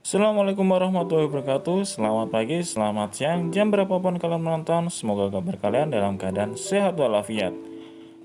Assalamualaikum warahmatullahi wabarakatuh. Selamat pagi, selamat siang, jam berapapun kalian menonton. Semoga kabar kalian dalam keadaan sehat walafiat.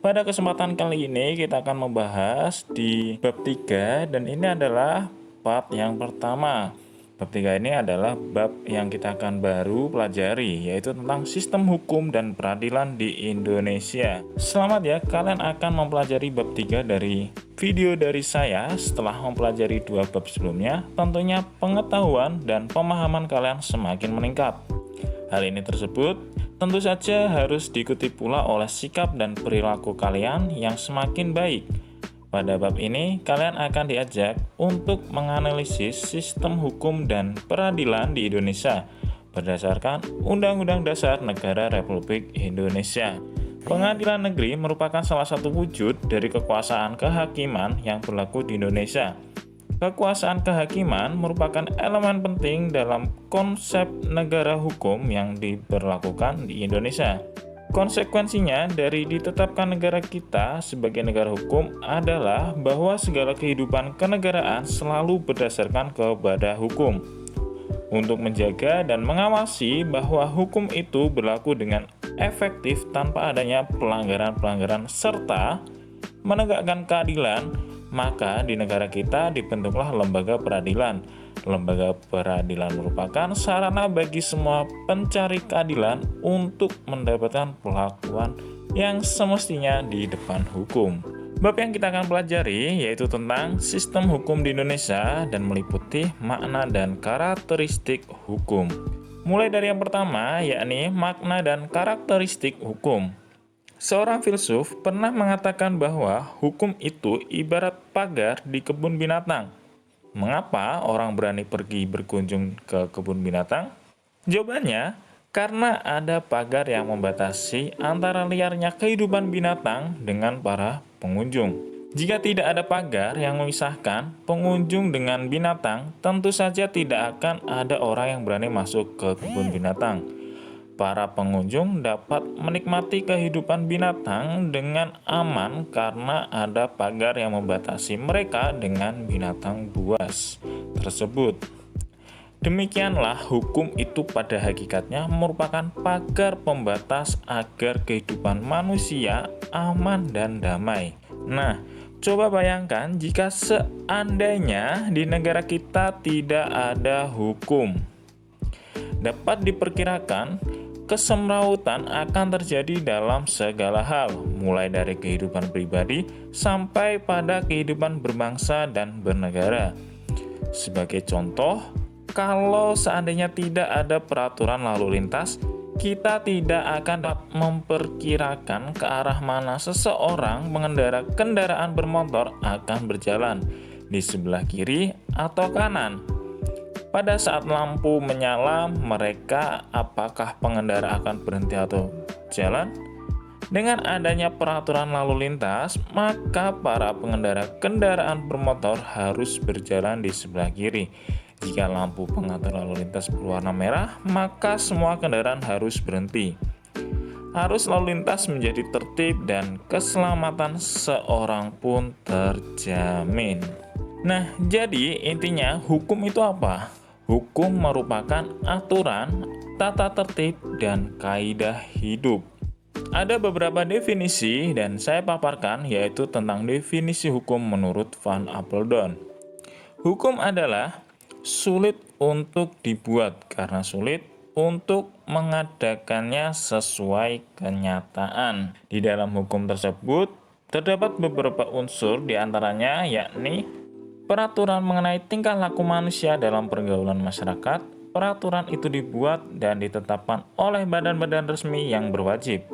Pada kesempatan kali ini kita akan membahas di bab 3 dan ini adalah part yang pertama. Bab 3 ini adalah bab yang kita akan baru pelajari, yaitu tentang sistem hukum dan peradilan di Indonesia. Selamat ya, kalian akan mempelajari bab 3 dari video dari saya. Setelah mempelajari 2 bab sebelumnya, tentunya pengetahuan dan pemahaman kalian semakin meningkat. Hal ini tersebut tentu saja harus diikuti pula oleh sikap dan perilaku kalian yang semakin baik. Pada bab ini, kalian akan diajak untuk menganalisis sistem hukum dan peradilan di Indonesia berdasarkan Undang-Undang Dasar Negara Republik Indonesia. Pengadilan negeri merupakan salah satu wujud dari kekuasaan kehakiman yang berlaku di Indonesia. Kekuasaan kehakiman merupakan elemen penting dalam konsep negara hukum yang diberlakukan di Indonesia. Konsekuensinya dari ditetapkan negara kita sebagai negara hukum adalah bahwa segala kehidupan kenegaraan selalu berdasarkan kepada hukum. Untuk menjaga dan mengawasi bahwa hukum itu berlaku dengan efektif tanpa adanya pelanggaran-pelanggaran serta menegakkan keadilan, maka di negara kita dibentuklah lembaga peradilan. Lembaga peradilan merupakan sarana bagi semua pencari keadilan untuk mendapatkan perlakuan yang semestinya di depan hukum. Bab yang kita akan pelajari yaitu tentang sistem hukum di Indonesia dan meliputi makna dan karakteristik hukum. Mulai dari yang pertama, yakni makna dan karakteristik hukum. Seorang filsuf pernah mengatakan bahwa hukum itu ibarat pagar di kebun binatang. Mengapa orang berani pergi berkunjung ke kebun binatang? Jawabannya, karena ada pagar yang membatasi antara liarnya kehidupan binatang dengan para pengunjung. Jika tidak ada pagar yang memisahkan pengunjung dengan binatang, tentu saja tidak akan ada orang yang berani masuk ke kebun binatang. Para pengunjung dapat menikmati kehidupan binatang dengan aman karena ada pagar yang membatasi mereka dengan binatang buas tersebut. Demikianlah hukum itu pada hakikatnya merupakan pagar pembatas agar kehidupan manusia aman dan damai. Nah, coba bayangkan jika seandainya di negara kita tidak ada hukum. Dapat diperkirakan kesemrautan akan terjadi dalam segala hal, mulai dari kehidupan pribadi sampai pada kehidupan berbangsa dan bernegara. Sebagai contoh, kalau seandainya tidak ada peraturan lalu lintas, kita tidak akan dapat memperkirakan ke arah mana seseorang mengendara kendaraan bermotor akan berjalan, di sebelah kiri atau kanan. Pada saat lampu menyala, mereka apakah pengendara akan berhenti atau jalan? Dengan adanya peraturan lalu lintas, maka para pengendara kendaraan bermotor harus berjalan di sebelah kiri. Jika lampu pengatur lalu lintas berwarna merah, maka semua kendaraan harus berhenti. Arus lalu lintas menjadi tertib dan keselamatan seorang pun terjamin. Nah, jadi intinya hukum itu apa? Hukum merupakan aturan, tata tertib, dan kaidah hidup. Ada beberapa definisi dan saya paparkan yaitu tentang definisi hukum menurut Van Apeldoorn. Hukum adalah sulit untuk dibuat karena sulit untuk mengadakannya sesuai kenyataan. Di dalam hukum tersebut terdapat beberapa unsur diantaranya yakni peraturan mengenai tingkah laku manusia dalam pergaulan masyarakat. Peraturan itu dibuat dan ditetapkan oleh badan-badan resmi yang berwajib.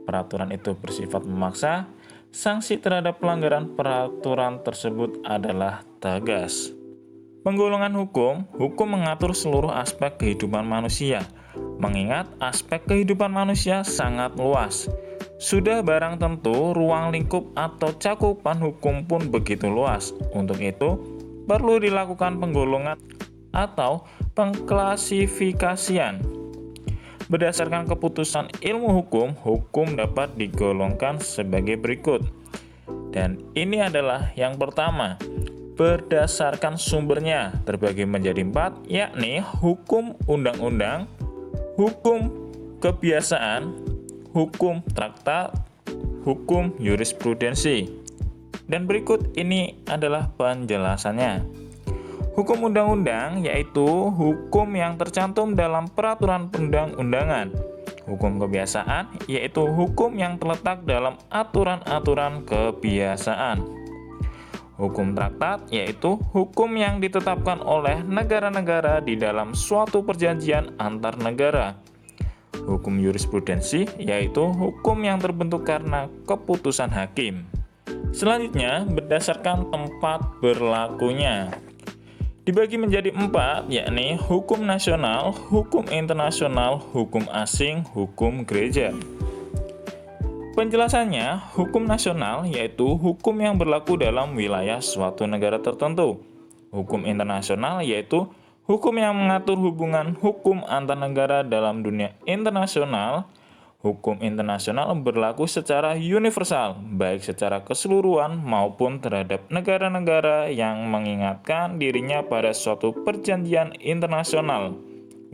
Peraturan itu bersifat memaksa. Sanksi terhadap pelanggaran peraturan tersebut adalah tegas. Penggolongan hukum mengatur seluruh aspek kehidupan manusia. Mengingat aspek kehidupan manusia sangat luas. Sudah barang tentu ruang lingkup atau cakupan hukum pun begitu luas. Untuk itu, perlu dilakukan penggolongan atau pengklasifikasian. Berdasarkan keputusan ilmu hukum, hukum dapat digolongkan sebagai berikut. Dan ini adalah yang pertama, berdasarkan sumbernya terbagi menjadi 4, yakni hukum undang-undang, hukum kebiasaan, hukum traktat, hukum jurisprudensi. Dan berikut ini adalah penjelasannya. Hukum undang-undang yaitu hukum yang tercantum dalam peraturan perundang-undangan. Hukum kebiasaan yaitu hukum yang terletak dalam aturan-aturan kebiasaan. Hukum traktat yaitu hukum yang ditetapkan oleh negara-negara di dalam suatu perjanjian antar negara. Hukum jurisprudensi yaitu hukum yang terbentuk karena keputusan hakim. Selanjutnya, berdasarkan tempat berlakunya. Dibagi menjadi 4, yakni hukum nasional, hukum internasional, hukum asing, hukum gereja. Penjelasannya, hukum nasional yaitu hukum yang berlaku dalam wilayah suatu negara tertentu. Hukum internasional yaitu hukum yang mengatur hubungan hukum antar negara dalam dunia internasional. Hukum internasional berlaku secara universal, baik secara keseluruhan maupun terhadap negara-negara yang mengingatkan dirinya pada suatu perjanjian internasional.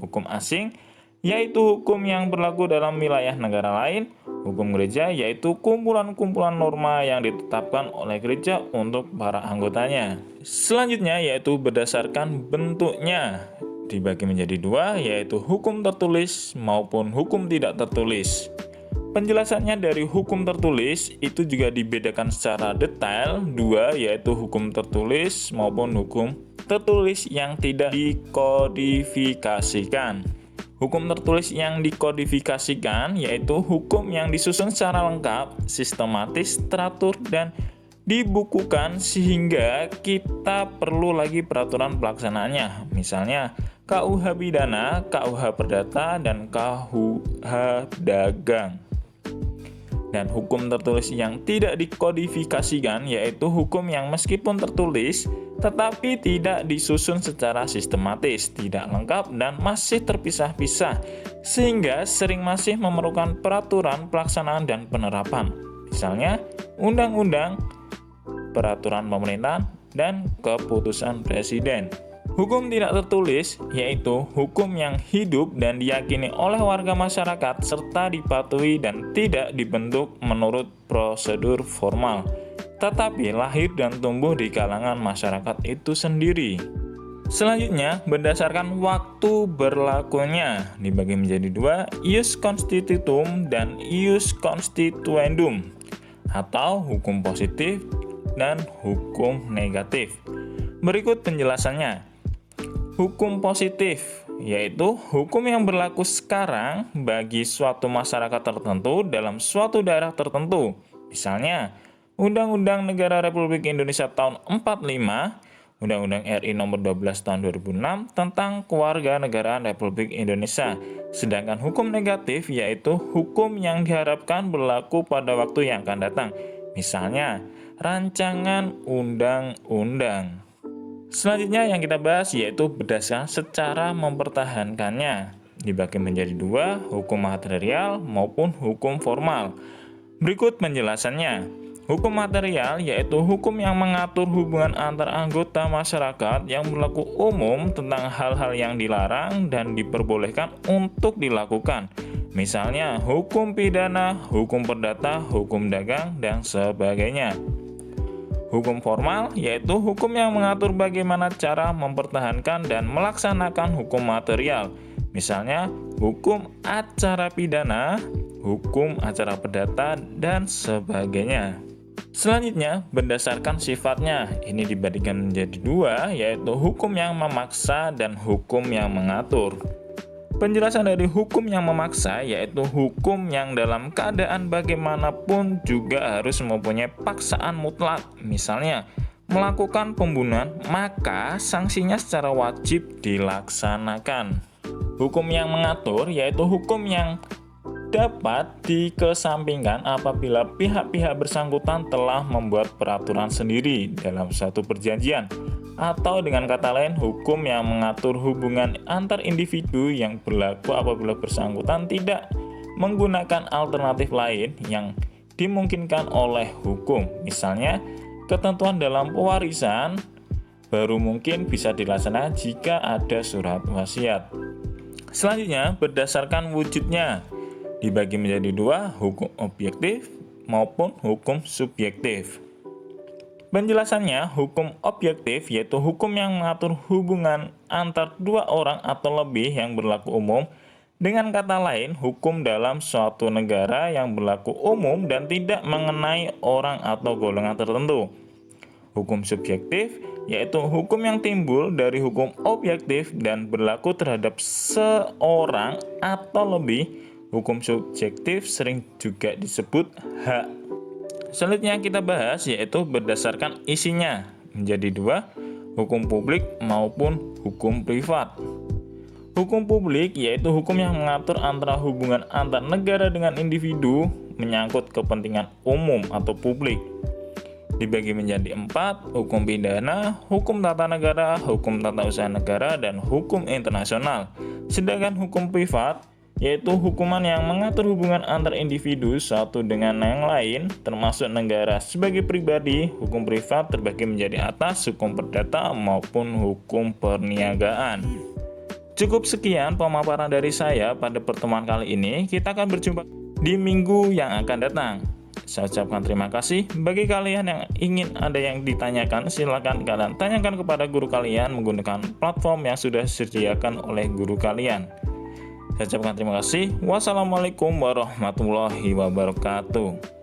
Hukum asing yaitu hukum yang berlaku dalam wilayah negara lain. Hukum gereja yaitu kumpulan-kumpulan norma yang ditetapkan oleh gereja untuk para anggotanya. Selanjutnya yaitu berdasarkan bentuknya. Dibagi menjadi 2, yaitu hukum tertulis maupun hukum tidak tertulis. Penjelasannya dari hukum tertulis itu juga dibedakan secara detail 2, yaitu hukum tertulis maupun hukum tertulis yang tidak dikodifikasikan. Hukum tertulis yang dikodifikasikan yaitu hukum yang disusun secara lengkap, sistematis, teratur, dan dibukukan sehingga kita perlu lagi peraturan pelaksanaannya. Misalnya KUH Pidana, KUH Perdata, dan KUH Dagang. Dan hukum tertulis yang tidak dikodifikasikan yaitu hukum yang meskipun tertulis tetapi tidak disusun secara sistematis, tidak lengkap, dan masih terpisah-pisah sehingga sering masih memerlukan peraturan pelaksanaan dan penerapan. Misalnya undang-undang, peraturan pemerintahan, dan keputusan presiden. Hukum tidak tertulis yaitu hukum yang hidup dan diyakini oleh warga masyarakat serta dipatuhi dan tidak dibentuk menurut prosedur formal, tetapi lahir dan tumbuh di kalangan masyarakat itu sendiri. Selanjutnya, berdasarkan waktu berlakunya dibagi menjadi 2, ius constitutum dan ius constituendum, atau hukum positif dan hukum negatif. Berikut penjelasannya. Hukum positif yaitu hukum yang berlaku sekarang bagi suatu masyarakat tertentu dalam suatu daerah tertentu. Misalnya, Undang-Undang Negara Republik Indonesia tahun 45, Undang-Undang RI nomor 12 tahun 2006 tentang Kewarganegaraan Republik Indonesia. Sedangkan hukum negatif yaitu hukum yang diharapkan berlaku pada waktu yang akan datang. Misalnya, rancangan undang-undang. Selanjutnya yang kita bahas yaitu berdasarkan secara mempertahankannya. Dibagi menjadi 2, hukum material maupun hukum formal. Berikut penjelasannya. Hukum material yaitu hukum yang mengatur hubungan antar anggota masyarakat yang berlaku umum tentang hal-hal yang dilarang dan diperbolehkan untuk dilakukan. Misalnya hukum pidana, hukum perdata, hukum dagang, dan sebagainya. Hukum formal yaitu hukum yang mengatur bagaimana cara mempertahankan dan melaksanakan hukum material. Misalnya hukum acara pidana, hukum acara perdata, dan sebagainya. Selanjutnya, berdasarkan sifatnya, ini dibandingkan menjadi 2, yaitu hukum yang memaksa dan hukum yang mengatur. Penjelasan dari hukum yang memaksa yaitu hukum yang dalam keadaan bagaimanapun juga harus mempunyai paksaan mutlak. Misalnya, melakukan pembunuhan, maka sanksinya secara wajib dilaksanakan. Hukum yang mengatur yaitu hukum yang dapat dikesampingkan apabila pihak-pihak bersangkutan telah membuat peraturan sendiri dalam suatu perjanjian, atau dengan kata lain hukum yang mengatur hubungan antar individu yang berlaku apabila bersangkutan tidak menggunakan alternatif lain yang dimungkinkan oleh hukum. Misalnya ketentuan dalam pewarisan, baru mungkin bisa dilaksanakan jika ada surat wasiat. Selanjutnya, berdasarkan wujudnya dibagi menjadi dua, hukum objektif maupun hukum subjektif. Penjelasannya, hukum objektif yaitu hukum yang mengatur hubungan antar dua orang atau lebih yang berlaku umum. Dengan kata lain, hukum dalam suatu negara yang berlaku umum dan tidak mengenai orang atau golongan tertentu. Hukum subjektif yaitu hukum yang timbul dari hukum objektif dan berlaku terhadap seorang atau lebih. Hukum subjektif sering juga disebut hak. Selanjutnya kita bahas yaitu berdasarkan isinya menjadi dua, hukum publik maupun hukum privat. Hukum publik yaitu hukum yang mengatur antara hubungan antar negara dengan individu menyangkut kepentingan umum atau publik. Dibagi menjadi 4, hukum pidana, hukum tata negara, hukum tata usaha negara, dan hukum internasional. Sedangkan hukum privat yaitu hukuman yang mengatur hubungan antar individu satu dengan yang lain, termasuk negara sebagai pribadi. Hukum privat terbagi menjadi atas, hukum perdata maupun hukum perniagaan. Cukup sekian pemaparan dari saya pada pertemuan kali ini. Kita akan berjumpa di minggu yang akan datang. Saya ucapkan terima kasih. Bagi kalian yang ingin ada yang ditanyakan, silakan kalian tanyakan kepada guru kalian menggunakan platform yang sudah disediakan oleh guru kalian. Saya ucapkan terima kasih. Wassalamualaikum warahmatullahi wabarakatuh.